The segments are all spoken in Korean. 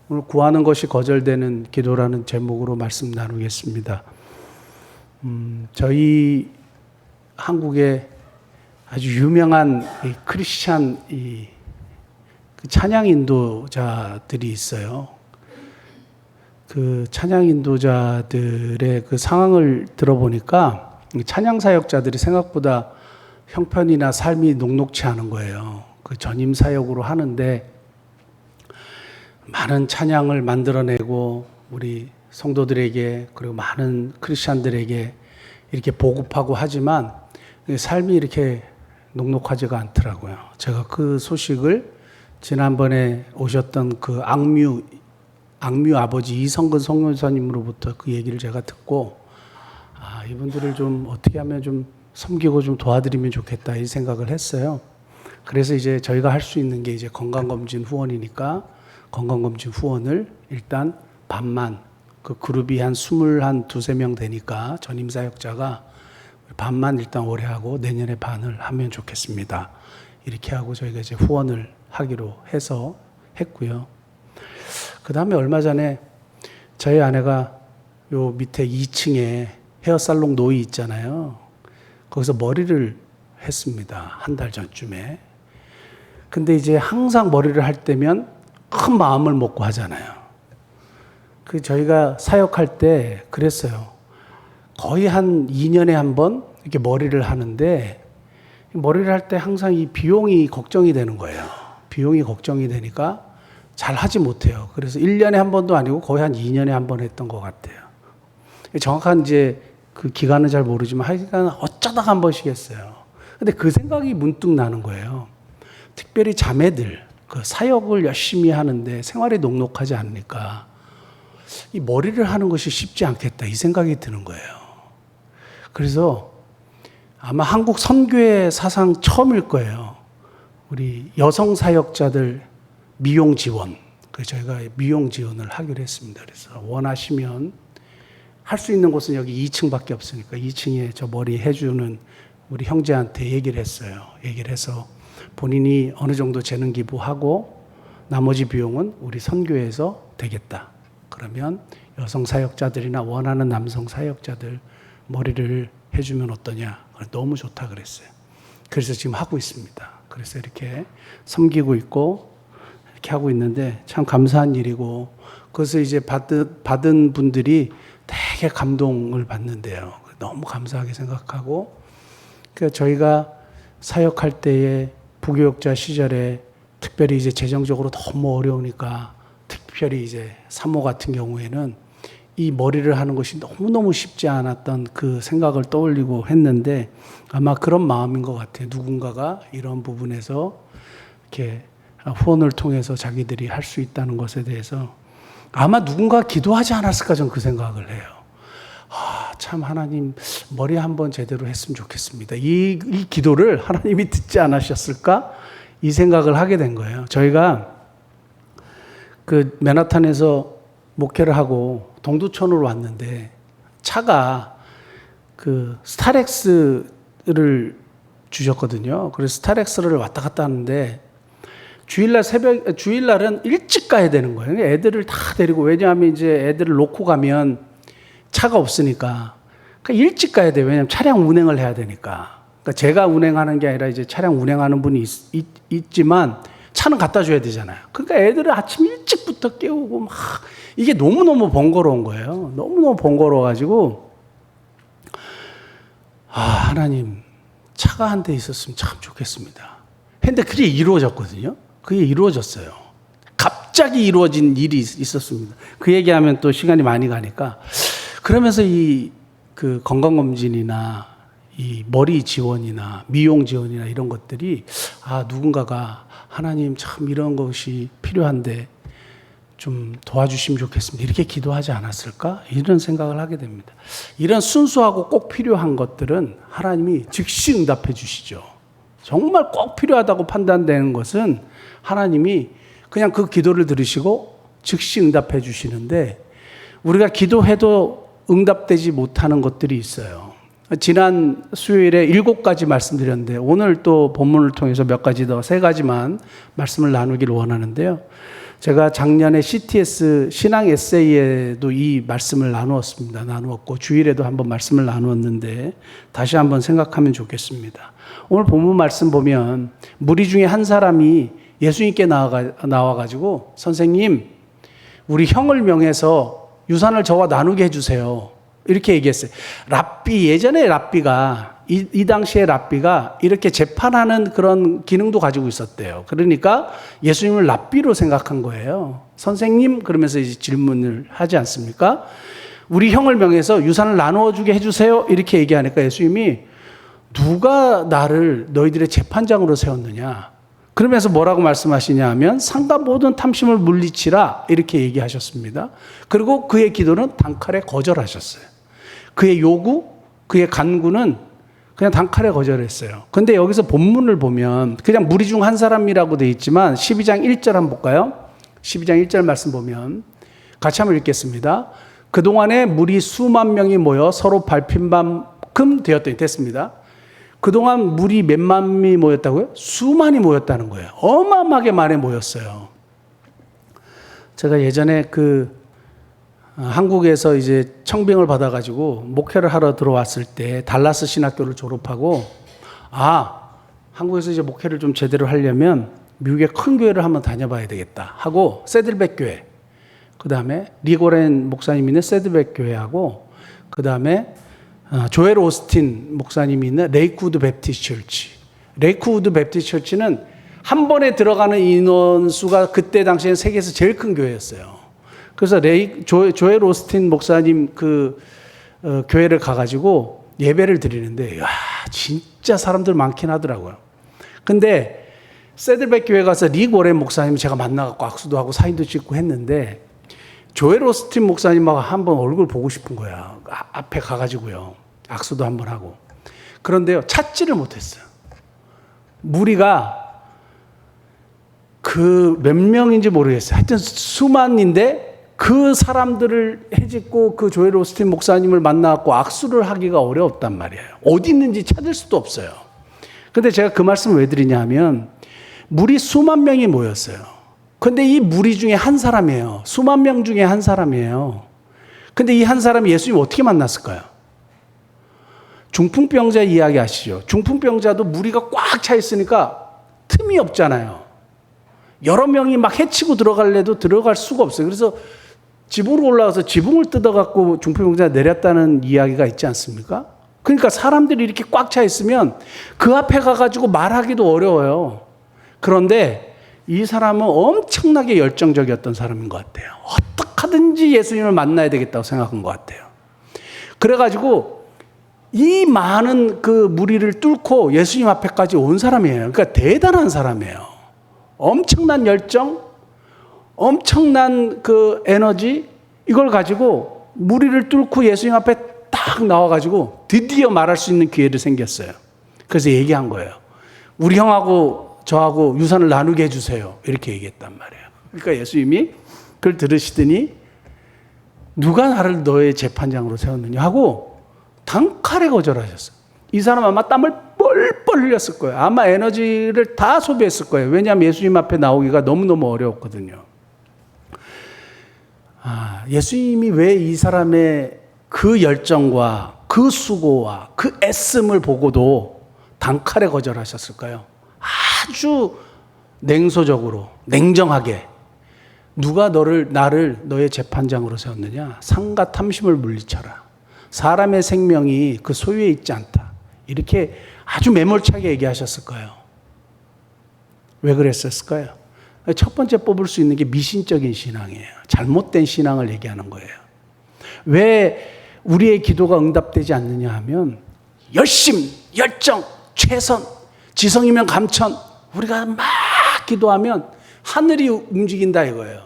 오늘 구하는 것이 거절되는 기도라는 제목으로 말씀 나누겠습니다. 저희 한국에 아주 유명한 크리스찬 찬양 인도자들이 있어요. 그 찬양 인도자들의 그 상황을 들어보니까 찬양 사역자들이 생각보다 형편이나 삶이 녹록치 않은 거예요. 그 전임 사역으로 하는데 많은 찬양을 만들어내고 우리 성도들에게 그리고 많은 크리스찬들에게 이렇게 보급하고 하지만 삶이 이렇게 녹록하지가 않더라고요. 제가 그 소식을 지난번에 오셨던 그 악뮤 아버지 이성근 성교사님으로부터 그 얘기를 제가 듣고 이분들을 좀 어떻게 하면 좀 섬기고 좀 도와드리면 좋겠다 이 생각을 했어요. 그래서 이제 저희가 할 수 있는 게 이제 건강검진 후원이니까 건강검진 후원을 일단 반만, 그 그룹이 한 23명 되니까 전임 사역자가 반만 일단 올해 하고 내년에 반을 하면 좋겠습니다. 이렇게 하고 저희가 이제 후원을 하기로 해서 했고요. 그 다음에 얼마 전에 저희 아내가 요 밑에 2층에 헤어살롱 노이 있잖아요. 거기서 머리를 했습니다. 한 달 전쯤에. 근데 이제 항상 머리를 할 때면 큰 마음을 먹고 하잖아요. 그 저희가 사역할 때 그랬어요. 거의 한 2년에 한 번 이렇게 머리를 하는데 머리를 할 때 항상 이 비용이 걱정이 되는 거예요. 비용이 걱정이 되니까 잘 하지 못해요. 그래서 1년에 한 번도 아니고 거의 한 2년에 한 번 했던 것 같아요. 정확한 이제 그 기간은 잘 모르지만 하여간 어쩌다가 한 번씩 했어요. 근데 그 생각이 문득 나는 거예요. 특별히 자매들, 그 사역을 열심히 하는데 생활이 녹록하지 않으니까 이 머리를 하는 것이 쉽지 않겠다 이 생각이 드는 거예요. 그래서 아마 한국 선교의 사상 처음일 거예요. 우리 여성 사역자들 미용 지원, 그래서 저희가 미용 지원을 하기로 했습니다. 그래서 원하시면 할 수 있는 곳은 여기 2층밖에 없으니까 2층에 저 머리 해주는 우리 형제한테 얘기를 했어요. 얘기를 해서 본인이 어느 정도 재능 기부하고 나머지 비용은 우리 선교에서 되겠다. 그러면 여성 사역자들이나 원하는 남성 사역자들 머리를 해주면 어떠냐. 너무 좋다 그랬어요. 그래서 지금 하고 있습니다. 그래서 이렇게 섬기고 있고 이렇게 하고 있는데 참 감사한 일이고 그래서 이제 받은 분들이 되게 감동을 받는데요. 너무 감사하게 생각하고 그러니까 저희가 사역할 때에 부교육자 시절에 특별히 이제 재정적으로 너무 어려우니까 특별히 이제 사모 같은 경우에는 이 머리를 하는 것이 너무너무 쉽지 않았던 그 생각을 떠올리고 했는데 아마 그런 마음인 것 같아요. 누군가가 이런 부분에서 이렇게 후원을 통해서 자기들이 할 수 있다는 것에 대해서 아마 누군가 기도하지 않았을까 저는 그 생각을 해요. 참 하나님 머리 한번 제대로 했으면 좋겠습니다. 이 기도를 하나님이 듣지 않으셨을까? 이 생각을 하게 된 거예요. 저희가 그 맨하탄에서 목회를 하고 동두천으로 왔는데 차가 그 스타렉스를 주셨거든요. 그래서 스타렉스를 왔다 갔다 하는데 주일날은 일찍 가야 되는 거예요. 애들을 다 데리고 왜냐하면 이제 애들을 놓고 가면 차가 없으니까 그러니까 일찍 가야 돼요. 왜냐하면 차량 운행을 해야 되니까. 그러니까 제가 운행하는 게 아니라 이제 차량 운행하는 분이 있지만 차는 갖다 줘야 되잖아요. 그러니까 애들을 아침 일찍부터 깨우고 막 이게 너무너무 번거로운 거예요. 너무너무 번거로워가지고 하나님 차가 한 대 있었으면 참 좋겠습니다. 근데 그게 이루어졌거든요. 그게 이루어졌어요. 갑자기 이루어진 일이 있었습니다. 그 얘기하면 또 시간이 많이 가니까 그러면서 그 건강검진이나 이 머리 지원이나 미용 지원이나 이런 것들이 누군가가 하나님 참 이런 것이 필요한데 좀 도와주시면 좋겠습니다. 이렇게 기도하지 않았을까? 이런 생각을 하게 됩니다. 이런 순수하고 꼭 필요한 것들은 하나님이 즉시 응답해 주시죠. 정말 꼭 필요하다고 판단되는 것은 하나님이 그냥 그 기도를 들으시고 즉시 응답해 주시는데 우리가 기도해도 응답되지 못하는 것들이 있어요. 지난 수요일에 7가지 말씀드렸는데 오늘 또 본문을 통해서 몇 가지 더 3가지만 말씀을 나누기를 원하는데요. 제가 작년에 CTS 신앙 에세이에도 이 말씀을 나누었고 주일에도 한번 말씀을 나누었는데 다시 한번 생각하면 좋겠습니다. 오늘 본문 말씀 보면 무리 중에 한 사람이 예수님께 나와가지고 선생님, 우리 형을 명해서 유산을 저와 나누게 해주세요. 이렇게 얘기했어요. 예전에 랍비가 이 당시에 랍비가 이렇게 재판하는 그런 기능도 가지고 있었대요. 그러니까 예수님을 랍비로 생각한 거예요. 선생님 그러면서 이제 질문을 하지 않습니까? 우리 형을 명해서 유산을 나누어 주게 해주세요. 이렇게 얘기하니까 예수님이 누가 나를 너희들의 재판장으로 세웠느냐? 그러면서 뭐라고 말씀하시냐 하면 상과 모든 탐심을 물리치라 이렇게 얘기하셨습니다. 그리고 그의 기도는 단칼에 거절하셨어요. 그의 요구, 그의 간구는 그냥 단칼에 거절했어요. 근데 여기서 본문을 보면 그냥 무리 중 한 사람이라고 되어 있지만 12장 1절 한번 볼까요? 12장 1절 말씀 보면 같이 한번 읽겠습니다. 그동안에 무리 수만 명이 모여 서로 밟힌 만큼 되었더니 됐습니다. 그동안 무리 몇만이 모였다고요? 수만이 모였다는 거예요. 어마어마하게 많이 모였어요. 제가 예전에 한국에서 이제 청빙을 받아가지고 목회를 하러 들어왔을 때 달라스 신학교를 졸업하고 한국에서 이제 목회를 좀 제대로 하려면 미국의 큰 교회를 한번 다녀봐야 되겠다 하고 세들백 교회, 그 다음에 리고렌 목사님 있는 세들백 교회하고 그 다음에 조엘 오스틴 목사님이 있는 레이크우드 베프티스트 처치. 레이크우드 베프티스트 처치는 한 번에 들어가는 인원수가 그때 당시에는 세계에서 제일 큰 교회였어요. 그래서 조엘 오스틴 목사님 교회를 가가지고 예배를 드리는데, 진짜 사람들 많긴 하더라고요. 근데 세들백 교회 가서 리고렌 목사님 제가 만나갖고 악수도 하고 사진도 찍고 했는데, 조엘 오스틴 목사님하고 한번 얼굴 보고 싶은 거야. 앞에 가가지고요. 악수도 한번 하고. 그런데요, 찾지를 못했어요. 무리가 몇 명인지 모르겠어요. 하여튼 수만인데 그 사람들을 해집고 그 조엘 오스틴 목사님을 만나갖고 악수를 하기가 어려웠단 말이에요. 어디 있는지 찾을 수도 없어요. 근데 제가 그 말씀을 왜 드리냐 하면 무리 수만 명이 모였어요. 근데 이 무리 중에 한 사람이에요. 수만 명 중에 한 사람이에요. 근데 이 한 사람이 예수님 어떻게 만났을까요? 중풍병자 이야기 아시죠? 중풍병자도 무리가 꽉 차 있으니까 틈이 없잖아요. 여러 명이 막 해치고 들어갈래도 들어갈 수가 없어요. 그래서 지붕으로 올라가서 지붕을 뜯어갖고 중풍병자가 내렸다는 이야기가 있지 않습니까? 그러니까 사람들이 이렇게 꽉 차 있으면 그 앞에 가가지고 말하기도 어려워요. 그런데 이 사람은 엄청나게 열정적이었던 사람인 것 같아요. 어떻게 하든지 예수님을 만나야 되겠다고 생각한 것 같아요. 그래가지고 이 많은 그 무리를 뚫고 예수님 앞에까지 온 사람이에요. 그러니까 대단한 사람이에요. 엄청난 열정, 엄청난 그 에너지, 이걸 가지고 무리를 뚫고 예수님 앞에 딱 나와가지고 드디어 말할 수 있는 기회를 생겼어요. 그래서 얘기한 거예요. 우리 형하고 저하고 유산을 나누게 해주세요. 이렇게 얘기했단 말이에요. 그러니까 예수님이 그걸 들으시더니 누가 나를 너의 재판장으로 세웠느냐 하고 단칼에 거절하셨어요. 이 사람 아마 땀을 뻘뻘 흘렸을 거예요. 아마 에너지를 다 소비했을 거예요. 왜냐하면 예수님 앞에 나오기가 너무너무 어려웠거든요. 예수님이 왜 이 사람의 그 열정과 그 수고와 그 애씀을 보고도 단칼에 거절하셨을까요? 아주 냉소적으로, 냉정하게 누가 나를 너의 재판장으로 세웠느냐? 상과 탐심을 물리쳐라. 사람의 생명이 그 소유에 있지 않다. 이렇게 아주 매몰차게 얘기하셨을 거예요. 왜 그랬었을까요? 첫 번째 뽑을 수 있는 게 미신적인 신앙이에요. 잘못된 신앙을 얘기하는 거예요. 왜 우리의 기도가 응답되지 않느냐 하면 열심, 열정, 최선, 지성이면 감천, 우리가 막 기도하면 하늘이 움직인다 이거예요.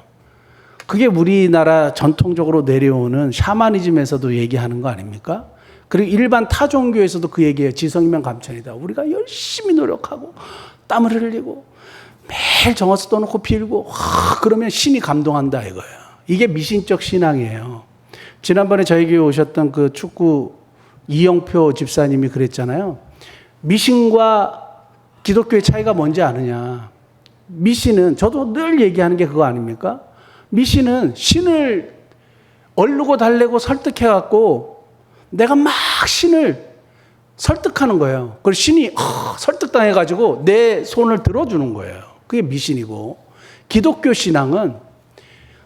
그게 우리나라 전통적으로 내려오는 샤머니즘에서도 얘기하는 거 아닙니까? 그리고 일반 타종교에서도 그 얘기예요. 지성이면 감천이다. 우리가 열심히 노력하고 땀을 흘리고 매일 정화수 떠놓고 빌고 그러면 신이 감동한다 이거예요. 이게 미신적 신앙이에요. 지난번에 저희 교회 오셨던 그 축구 이영표 집사님이 그랬잖아요. 미신과 기독교의 차이가 뭔지 아느냐. 미신은 저도 늘 얘기하는 게 그거 아닙니까? 미신은 신을 얼르고 달래고 설득해갖고 내가 막 신을 설득하는 거예요. 그리고 신이 설득당해가지고 내 손을 들어주는 거예요. 그게 미신이고, 기독교 신앙은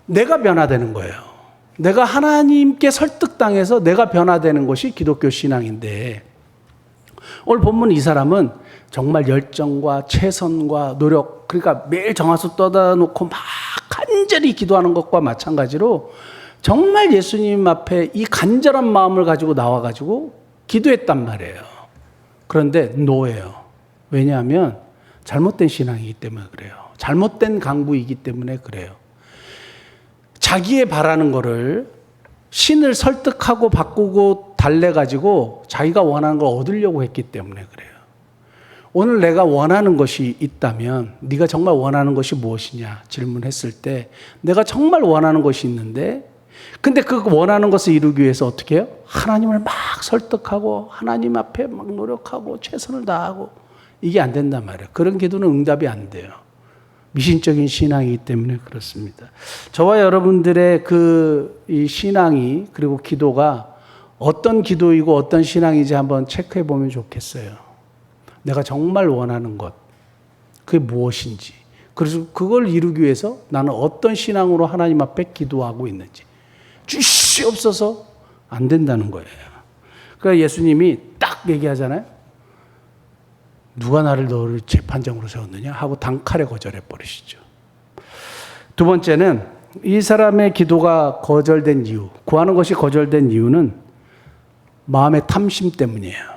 내가 변화되는 거예요. 내가 하나님께 설득당해서 내가 변화되는 것이 기독교 신앙인데, 오늘 본문 이 사람은 정말 열정과 최선과 노력, 그러니까 매일 정화수 떠다 놓고 막 간절히 기도하는 것과 마찬가지로 정말 예수님 앞에 이 간절한 마음을 가지고 나와가지고 기도했단 말이에요. 그런데 노예요. 왜냐하면 잘못된 신앙이기 때문에 그래요. 잘못된 강구이기 때문에 그래요. 자기의 바라는 거를 신을 설득하고 바꾸고 달래가지고 자기가 원하는 걸 얻으려고 했기 때문에 그래요. 오늘 내가 원하는 것이 있다면 네가 정말 원하는 것이 무엇이냐 질문했을 때 내가 정말 원하는 것이 있는데, 근데 그 원하는 것을 이루기 위해서 어떻게 해요? 하나님을 막 설득하고 하나님 앞에 막 노력하고 최선을 다하고 이게 안 된단 말이에요. 그런 기도는 응답이 안 돼요. 미신적인 신앙이기 때문에 그렇습니다. 저와 여러분들의 이 신앙이 그리고 기도가 어떤 기도이고 어떤 신앙인지 한번 체크해 보면 좋겠어요. 내가 정말 원하는 것, 그게 무엇인지, 그래서 그걸 이루기 위해서 나는 어떤 신앙으로 하나님 앞에 기도하고 있는지. 주시옵소서 안 된다는 거예요. 그러니까 예수님이 딱 얘기하잖아요. 누가 너를 재판장으로 세웠느냐 하고 단칼에 거절해 버리시죠. 두 번째는 이 사람의 기도가 거절된 이유, 구하는 것이 거절된 이유는 마음의 탐심 때문이에요.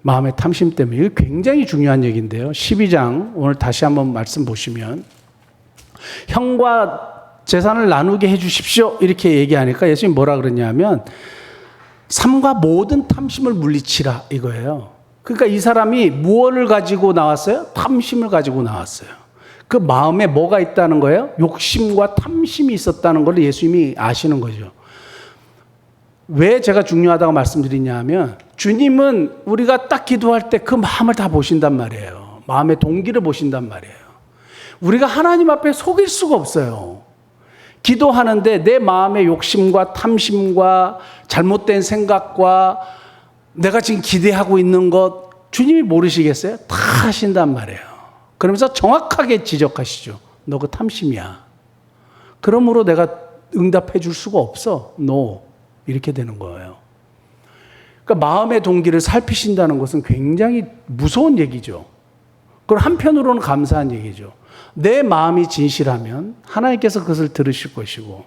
마음의 탐심 때문에. 이거 굉장히 중요한 얘기인데요. 12장 오늘 다시 한번 말씀 보시면 형과 재산을 나누게 해 주십시오 이렇게 얘기하니까 예수님이 뭐라 그러냐면 삼가 모든 탐심을 물리치라 이거예요. 그러니까 이 사람이 무엇을 가지고 나왔어요? 탐심을 가지고 나왔어요. 그 마음에 뭐가 있다는 거예요? 욕심과 탐심이 있었다는 걸 예수님이 아시는 거죠. 왜 제가 중요하다고 말씀드리냐 하면 주님은 우리가 딱 기도할 때 그 마음을 다 보신단 말이에요. 마음의 동기를 보신단 말이에요. 우리가 하나님 앞에 속일 수가 없어요. 기도하는데 내 마음의 욕심과 탐심과 잘못된 생각과 내가 지금 기대하고 있는 것 주님이 모르시겠어요? 다 하신단 말이에요. 그러면서 정확하게 지적하시죠. 너 그 탐심이야. 그러므로 내가 응답해 줄 수가 없어. No. 이렇게 되는 거예요. 그러니까 마음의 동기를 살피신다는 것은 굉장히 무서운 얘기죠. 그리고 한편으로는 감사한 얘기죠. 내 마음이 진실하면 하나님께서 그것을 들으실 것이고,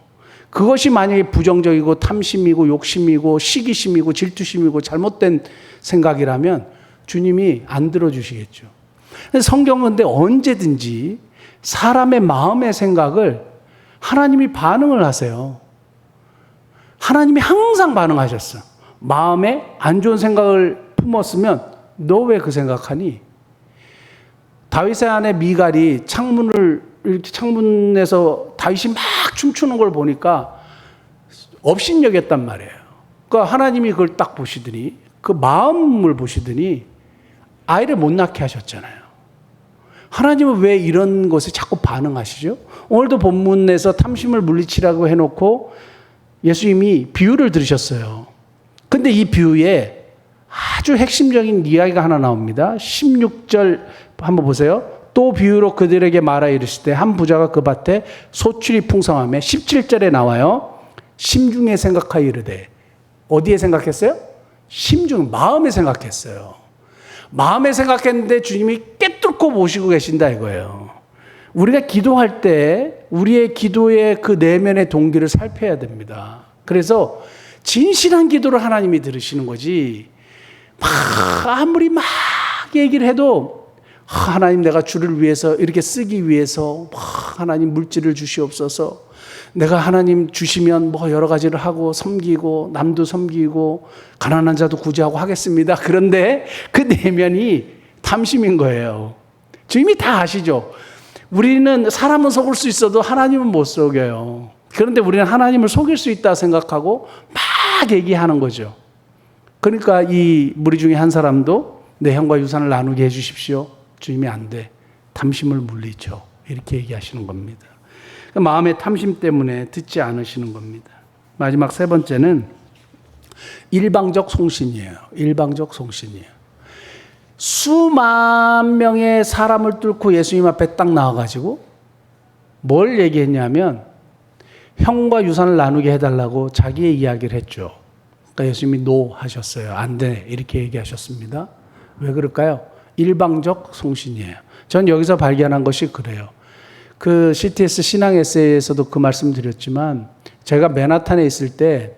그것이 만약에 부정적이고 탐심이고 욕심이고 시기심이고 질투심이고 잘못된 생각이라면 주님이 안 들어주시겠죠. 성경은 근데 언제든지 사람의 마음의 생각을 하나님이 반응을 하세요. 하나님이 항상 반응하셨어. 마음에 안 좋은 생각을 품었으면 너 왜 그 생각하니? 다윗의 아내 미갈이 창문에서 다윗이 막 춤추는 걸 보니까 업신여겼단 말이에요. 그러니까 하나님이 그걸 딱 보시더니 그 마음을 보시더니 아이를 못 낳게 하셨잖아요. 하나님은 왜 이런 것에 자꾸 반응하시죠? 오늘도 본문에서 탐심을 물리치라고 해놓고 예수님이 비유를 들으셨어요. 근데 이 비유에 아주 핵심적인 이야기가 하나 나옵니다. 16절 한번 보세요. 또 비유로 그들에게 말하 이르시되 한 부자가 그 밭에 소출이 풍성하며 17절에 나와요. 심중에 생각하여 이르되. 어디에 생각했어요? 심중, 마음에 생각했어요. 마음에 생각했는데 주님이 꿰뚫고 보시고 계신다 이거예요. 우리가 기도할 때 우리의 기도의 그 내면의 동기를 살펴야 됩니다. 그래서 진실한 기도를 하나님이 들으시는 거지, 아무리 막 얘기를 해도 하나님 내가 주를 위해서 이렇게 쓰기 위해서 하나님 물질을 주시옵소서, 내가 하나님 주시면 뭐 여러 가지를 하고 섬기고 남도 섬기고 가난한 자도 구제하고 하겠습니다. 그런데 그 내면이 탐심인 거예요. 주님이 다 아시죠? 우리는 사람은 속을 수 있어도 하나님은 못 속여요. 그런데 우리는 하나님을 속일 수 있다 생각하고 막 얘기하는 거죠. 그러니까 이 무리 중에 한 사람도 내 형과 유산을 나누게 해 주십시오. 주님이 안 돼. 탐심을 물리죠. 이렇게 얘기하시는 겁니다. 마음의 탐심 때문에 듣지 않으시는 겁니다. 마지막 세 번째는 일방적 송신이에요. 일방적 송신이에요. 수만 명의 사람을 뚫고 예수님 앞에 딱 나와가지고 뭘 얘기했냐면 형과 유산을 나누게 해달라고 자기의 이야기를 했죠. 그러니까 예수님이 노 하셨어요. 안 돼. 이렇게 얘기하셨습니다. 왜 그럴까요? 일방적 송신이에요. 전 여기서 발견한 것이 그래요. 그 CTS 신앙 에세이에서도 그 말씀 드렸지만 제가 맨하탄에 있을 때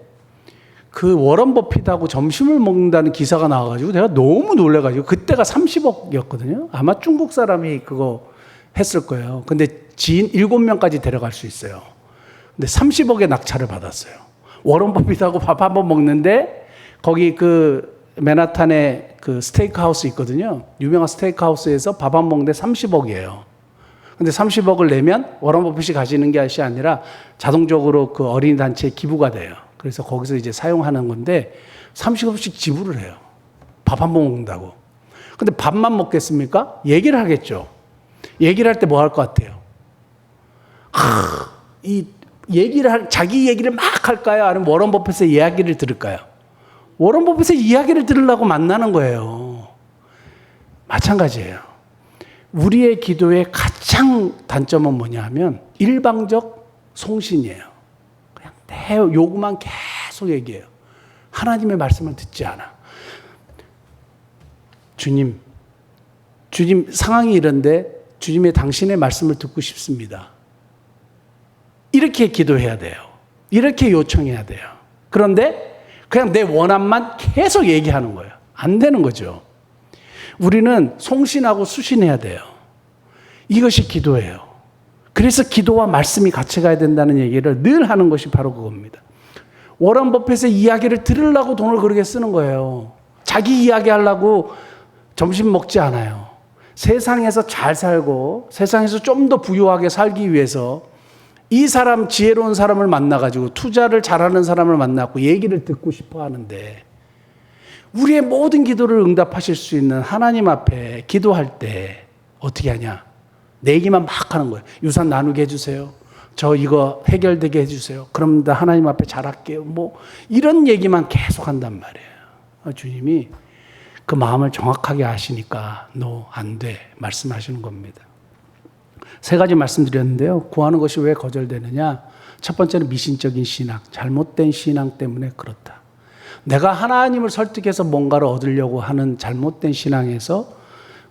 그 워런 버핏하고 점심을 먹는다는 기사가 나와가지고 내가 너무 놀래가지고 그때가 30억이었거든요. 아마 중국 사람이 그거 했을 거예요. 근데 지인 7명까지 데려갈 수 있어요. 근데 30억의 낙찰을 받았어요. 워런 버핏하고 밥 한번 먹는데 거기 그 맨하탄에 그 스테이크 하우스 있거든요. 유명한 스테이크 하우스에서 밥 한 번 먹는데 30억이에요. 근데 30억을 내면 워런 버핏이 가지는 것이 아니라 자동적으로 그 어린이 단체에 기부가 돼요. 그래서 거기서 이제 사용하는 건데 30억씩 지불을 해요. 밥 한 번 먹는다고. 근데 밥만 먹겠습니까? 얘기를 하겠죠. 얘기를 할 때 뭐 할 것 같아요? 자기 얘기를 막 할까요? 아니면 워런 버핏의 이야기를 들을까요? 워런 버핏의 이야기를 들으려고 만나는 거예요. 마찬가지예요. 우리의 기도의 가장 단점은 뭐냐 하면 일방적 송신이에요. 그냥 내 요구만 계속 얘기해요. 하나님의 말씀을 듣지 않아. 주님 상황이 이런데 주님의 당신의 말씀을 듣고 싶습니다. 이렇게 기도해야 돼요. 이렇게 요청해야 돼요. 그런데 그냥 내 원함만 계속 얘기하는 거예요. 안 되는 거죠. 우리는 송신하고 수신해야 돼요. 이것이 기도예요. 그래서 기도와 말씀이 같이 가야 된다는 얘기를 늘 하는 것이 바로 그겁니다. 워런 버핏의 이야기를 들으려고 돈을 그렇게 쓰는 거예요. 자기 이야기하려고 점심 먹지 않아요. 세상에서 잘 살고 세상에서 좀 더 부유하게 살기 위해서 이 사람, 지혜로운 사람을 만나가지고 투자를 잘하는 사람을 만나고 얘기를 듣고 싶어 하는데 우리의 모든 기도를 응답하실 수 있는 하나님 앞에 기도할 때 어떻게 하냐? 내 얘기만 막 하는 거예요. 유산 나누게 해주세요. 저 이거 해결되게 해주세요. 그럼 나 하나님 앞에 잘할게요. 뭐 이런 얘기만 계속 한단 말이에요. 주님이 그 마음을 정확하게 아시니까 너 안 돼 말씀하시는 겁니다. 세 가지 말씀드렸는데요. 구하는 것이 왜 거절되느냐? 첫 번째는 미신적인 신앙, 잘못된 신앙 때문에 그렇다. 내가 하나님을 설득해서 뭔가를 얻으려고 하는 잘못된 신앙에서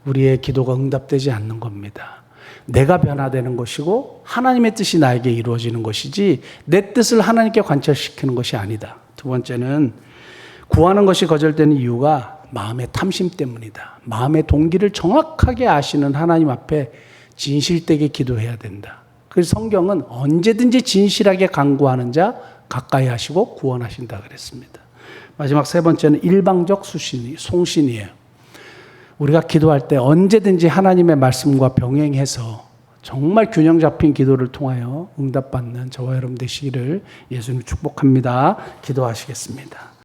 우리의 기도가 응답되지 않는 겁니다. 내가 변화되는 것이고 하나님의 뜻이 나에게 이루어지는 것이지 내 뜻을 하나님께 관철시키는 것이 아니다. 두 번째는 구하는 것이 거절되는 이유가 마음의 탐심 때문이다. 마음의 동기를 정확하게 아시는 하나님 앞에 진실되게 기도해야 된다. 그래서 성경은 언제든지 진실하게 간구하는 자 가까이 하시고 구원하신다 그랬습니다. 마지막 세 번째는 일방적 송신이에요. 우리가 기도할 때 언제든지 하나님의 말씀과 병행해서 정말 균형 잡힌 기도를 통하여 응답받는 저와 여러분 되시기를 예수님 축복합니다. 기도하시겠습니다.